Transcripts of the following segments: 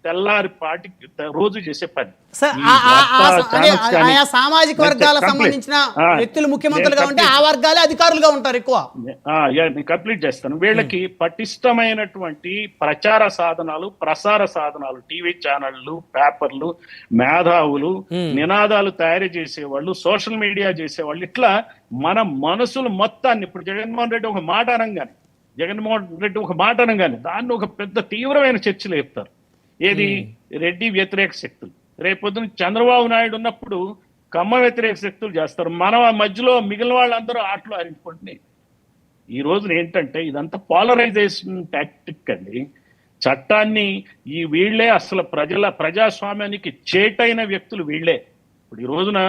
తెల్లారి పాటి రోజు చేసే పని. సార్, ఈ వార్తా ఛానల్స్ కానీ ఆయా సామాజిక వర్గాలకు కంప్లీట్ సంబంధించిన వ్యక్తులు ముఖ్యమంత్రులుగా ఉంటే ఆ వర్గాలే అధికారులుగా ఉంటారు ఎక్కువ. నేను కంప్లీట్ చేస్తాను. వీళ్ళకి పటిష్టమైనటువంటి ప్రచార సాధనాలు, ప్రసార సాధనాలు, టీవీ ఛానళ్లు, పేపర్లు, మేధావులు, నినాదాలు తయారు చేసేవాళ్ళు, సోషల్ మీడియా చేసేవాళ్ళు, ఇట్లా మన మనసులు మొత్తాన్ని, ఇప్పుడు జగన్మోహన్ రెడ్డి ఒక మాట అనగానే దాన్ని ఒక పెద్ద తీవ్రమైన చర్చలు చెప్తారు. ఏది రెడ్డి వ్యతిరేక శక్తులు, రేపొద్దున చంద్రబాబు నాయుడు ఉన్నప్పుడు కమ్మ వ్యతిరేక శక్తులు చేస్తారు. మన మధ్యలో మిగిలిన వాళ్ళందరూ ఆటలు ఆరించుకుంటున్నాయి. ఈ రోజున ఏంటంటే ఇదంతా పోలరైజేషన్ టాక్టిక్ అండి. చట్టాన్ని వీళ్లే అసలు ప్రజాస్వామ్యానికి చేటైన వ్యక్తులు వీళ్లే. ఇప్పుడు ఈ రోజున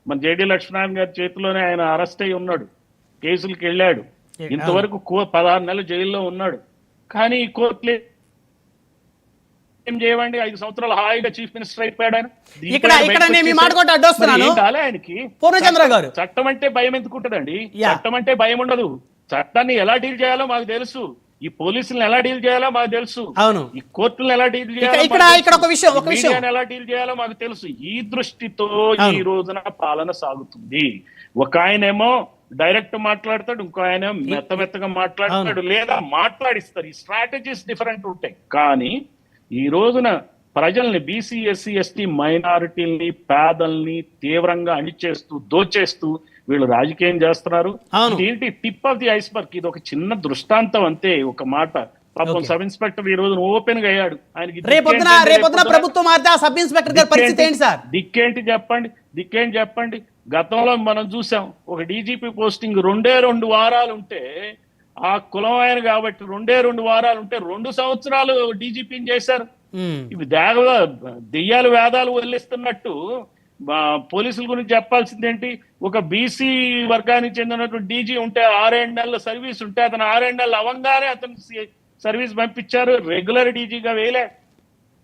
మన జేడీ లక్ష్మీనారాయణ గారి చేతిలోనే ఆయన అరెస్ట్ అయి ఉన్నాడు, కేసులకు వెళ్ళాడు, ఇంతవరకు 16 నెలలు జైల్లో ఉన్నాడు. కానీ ఈ కోర్టులు ఏం చేయవండి, 5 సంవత్సరాలు హాయిగా చీఫ్ మినిస్టర్ అయిపోయాడు ఆయన. ఆయనకి పూర్ణచంద్ర గారు, చట్టం అంటే భయం ఎందుకుంటదండి? చట్టం అంటే భయం ఉండదు. చట్టాన్ని ఎలా డీల్ చేయాలో మాకు తెలుసు, ఈ పోలీసులను ఎలా డీల్ చేయాలో మాకు తెలుసు, ఈ కోర్టులను ఎలా డీల్ చేయాలో, మీడియాను ఎలా డీల్ చేయాలో మాకు తెలుసు. ఈ దృష్టితో ఈ రోజున పాలన సాగుతుంది. ఒక ఆయనేమో డైరెక్ట్ మాట్లాడతాడు, ఇంకో ఆయన మెత్తగా మాట్లాడతాడు, లేదా మాట్లాడిస్తారు. ఈ స్ట్రాటజీస్ డిఫరెంట్ ఉంటాయి. కానీ ఈ రోజున ప్రజల్ని, బీసీ, ఎస్సీ, ఎస్టీ, మైనారిటీల్ని, పేదల్ని తీవ్రంగా అణిచేస్తూ, దోచేస్తూ వీళ్ళు రాజకీయం చేస్తున్నారు. ఏంటి టిప్ ఆఫ్ ది ఐస్బర్గ్. ఇది ఒక చిన్న దృష్టాంతం అంతే. ఒక మాట, పాపం సబ్ ఇన్స్పెక్టర్ ఈ రోజున ఓపెన్ గా అయ్యాడు. ఆయనకి దిక్కేంటి చెప్పండి. గతంలో మనం చూసాం, ఒక డీజీపీ పోస్టింగ్ 2 వారాలు ఉంటే, ఆ కులం ఆయన కాబట్టి 2 వారాలు ఉంటే 2 సంవత్సరాలు డీజీపీని చేశారు. ఇవి దెయ్యాలు వేదాలు వదిలిస్తున్నట్టు పోలీసుల గురించి చెప్పాల్సిందేంటి? ఒక బీసీ వర్గానికి చెందినటువంటి డీజీ ఉంటే 6 నెలల సర్వీస్ ఉంటే, అతను 6 నెలలు అవంగానే అతను సర్వీస్ పంపించారు, రెగ్యులర్ డీజీగా వేయలే.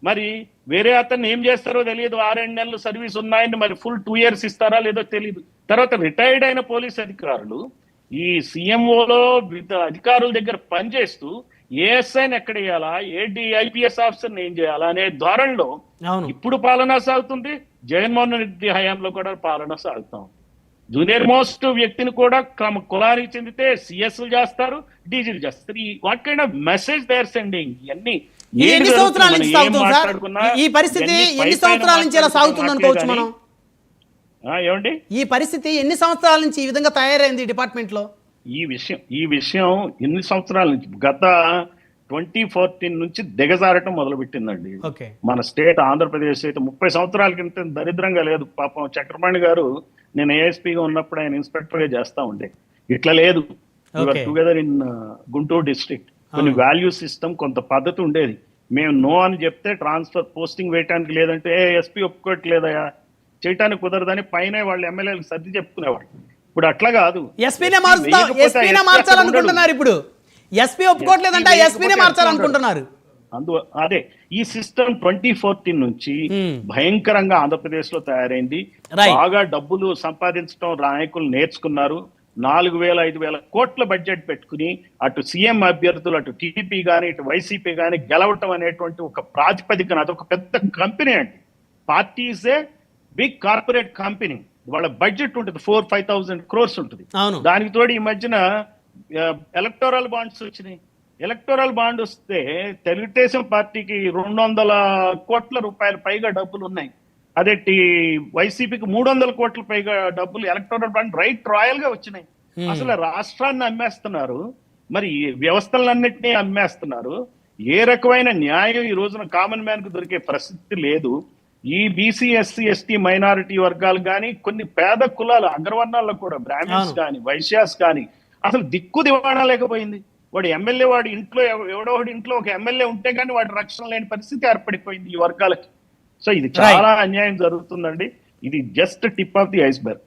మరి వేరే అతన్ని ఏం చేస్తారో తెలియదు. 6 నెలలు సర్వీస్ ఉన్నాయని మరి ఫుల్ 2 years ఇస్తారా లేదో తెలియదు. తర్వాత రిటైర్డ్ అయిన పోలీస్ అధికారులు ఈ సీఎంఓలో అధికారుల దగ్గర పనిచేస్తూ ఏఎస్ఐని ఎక్కడ వేయాలా, ఐపీఎస్ ఆఫీసర్ని ఏం చేయాలా అనే ధోరణిలో ఇప్పుడు పాలన సాగుతుంది. జగన్మోహన్ రెడ్డి హయాంలో కూడా పాలన సాగుతాం. జూనియర్ మోస్ట్ వ్యక్తిని కూడా కులానికి చెందితే సిఎస్లు చేస్తారు, డీజీలు చేస్తారు. What kind of message they are sending? ఇవన్నీ ఎన్ని సంవత్సరాల నుంచి సాగుతుంది సార్ ఈ పరిస్థితి? ఎన్ని సంవత్సరాల నుంచి ఇలా సాగుతుంది అనుకోవచ్చు మనం? ఏమండి, ఈ పరిస్థితి ఎన్ని సంవత్సరాల నుంచి ఈ విధంగా తయారైంది డిపార్ట్మెంట్ లో? ఈ విషయం ఎన్ని సంవత్సరాల నుంచి, గత 2014 నుంచి దిగజారటం మొదలుపెట్టిందండి. మన స్టేట్ ఆంధ్రప్రదేశ్ అయితే 30 సంవత్సరాల క్రితం దరిద్రంగా లేదు. పాపం చక్రపాణి గారు నేను ఏఎస్పీగా ఉన్నప్పుడు ఆయన ఇన్స్పెక్టర్ గా చేస్తా ఉండే. ఇట్లా లేదు. టుగెదర్ ఇన్ గుంటూరు డిస్ట్రిక్ట్ కొన్ని వాల్యూ సిస్టమ్, కొంత పద్ధతి ఉండేది. మేము నో అని చెప్తే ట్రాన్స్ఫర్ పోస్టింగ్ వేయటానికి, లేదంటే ఎస్పీ ఒప్పుకోవట్లేదయా, చేయటానికి కుదరదని పైన వాళ్ళు ఎమ్మెల్యేలకు సర్ది చెప్పుకునేవాడు. ఇప్పుడు అట్లా కాదు, ఎస్పీనే మార్చాలనుకుంటున్నారు. ఇప్పుడు ఎస్పీ ఒప్పుకోవట్లేదంటే ఎస్పీనే మార్చాలనుకుంటున్నారు. అదే ఈ సిస్టమ్ 2014 నుంచి భయంకరంగా ఆంధ్రప్రదేశ్ లో తయారైంది. బాగా డబ్బులు సంపాదించడం నాయకులు నేర్చుకున్నారు. 4,000-5,000 కోట్ల బడ్జెట్ పెట్టుకుని అటు సీఎం అభ్యర్థులు, అటు టీడీపీ కానీ ఇటు వైసీపీ కానీ గెలవటం అనేటువంటి ఒక ప్రాతిపదికన అదొక పెద్ద కంపెనీ అండి. Party is a big corporate company. వాళ్ళ బడ్జెట్ ఉంటుంది 4,000-5,000 crores ఉంటుంది. దానికి తోడు ఈ మధ్యన ఎలక్టోరల్ బాండ్స్ వచ్చినాయి. ఎలక్టోరల్ బాండ్ వస్తే తెలుగుదేశం పార్టీకి 200 కోట్ల రూపాయల పైగా డబ్బులు ఉన్నాయి. అదే వైసీపీకి 300 కోట్ల పైగా డబ్బులు ఎలక్టోరల్ బాండ్ రాయల్ గా వచ్చినాయి. అసలు రాష్ట్రాన్ని అమ్మేస్తున్నారు, మరి వ్యవస్థలన్నింటినీ అమ్మేస్తున్నారు. ఏ రకమైన న్యాయం ఈ రోజున కామన్ మ్యాన్ కు దొరికే పరిస్థితి లేదు. ఈ బీసీ, ఎస్సీ, ఎస్టీ, మైనారిటీ వర్గాలు కానీ, కొన్ని పేద కులాలు అగ్రవర్ణాల్లో కూడా బ్రాహ్మణ్స్ కానీ, వైశ్యాస్ కానీ అసలు దిక్కు దివాణా లేకపోయింది. వాడు ఎమ్మెల్యే, వాడి ఇంట్లో ఎవడో ఒకటి ఇంట్లో ఒక ఎమ్మెల్యే ఉంటే కానీ వాడి రక్షణ లేని పరిస్థితి ఏర్పడిపోయింది ఈ వర్గాలకి. సో ఇది చాలా అన్యాయం జరుగుతుందండి. ఇది just tip of the iceberg.